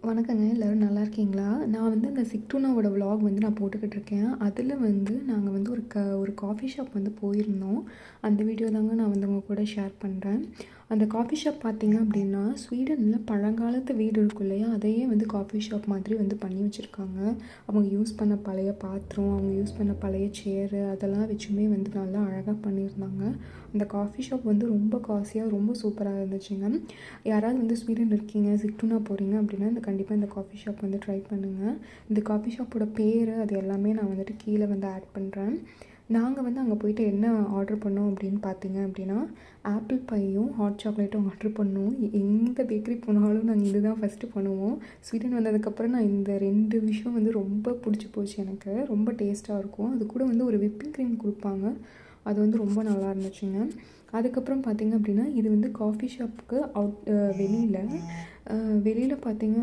வணக்கங்க. எல்லோரும் நல்லா இருக்கீங்களா? நான் வந்து அந்த சிக்டுனாவோட விலாக் வந்து நான் போட்டுக்கிட்டு இருக்கேன். அதில வந்து நாங்க வந்து ஒரு காஃபி ஷாப் வந்து போயிருந்தோம். அந்த வீடியோ தாங்க நான் வந்து உங்க கூட ஷேர் பண்றேன். அந்த காஃபி ஷாப் பார்த்தீங்க அப்படின்னா, ஸ்வீடன்ல பழங்காலத்து வீடு இருக்கும் இல்லையா? அதையே வந்து காஃபி ஷாப் மாதிரி வந்து பண்ணி வச்சுருக்காங்க. அவங்க யூஸ் பண்ண பழைய பாத்திரம், அவங்க யூஸ் பண்ண பழைய சேரு அதெல்லாம் வச்சுமே வந்து நல்லா அழகா பண்ணியிருந்தாங்க. அந்த காஃபி ஷாப் வந்து ரொம்ப காஸ்ட்லியா ரொம்ப சூப்பரா இருந்துச்சுங்க. யாராவது வந்து ஸ்வீடன் இருக்கீங்க, சிக்டுனா போகிறீங்க அப்படின்னா கண்டிப்பாக இந்த காஃபி ஷாப் வந்து ட்ரை பண்ணுங்கள். இந்த காஃபி ஷாப்போட பேர் அது எல்லாமே நான் வந்துட்டு கீழே வந்து ஆட் பண்ணுறேன். நாங்கள் வந்து அங்கே போயிட்டு என்ன ஆர்டர் பண்ணோம் அப்படின்னு பார்த்தீங்க அப்படின்னா, ஆப்பிள் பையும் ஹாட் சாக்லேட்டும் ஆர்டர் பண்ணோம். எந்த பேக்கரி போனாலும் நாங்கள் இதுதான் ஃபஸ்ட்டு பண்ணுவோம். ஸ்வீடன் வந்ததுக்கப்புறம் நான் இந்த 2 விஷயம் வந்து ரொம்ப பிடிச்சி போச்சு எனக்கு. ரொம்ப டேஸ்ட்டாக இருக்கும். அது கூட வந்து ஒரு விப்பிங் க்ரீம் கொடுப்பாங்க. அது வந்து ரொம்ப நல்லா இருந்துச்சுங்க. அதுக்கப்புறம் பார்த்தீங்க அப்படின்னா, இது வந்து காஃபி ஷாப்புக்கு வெளியில் பார்த்தீங்க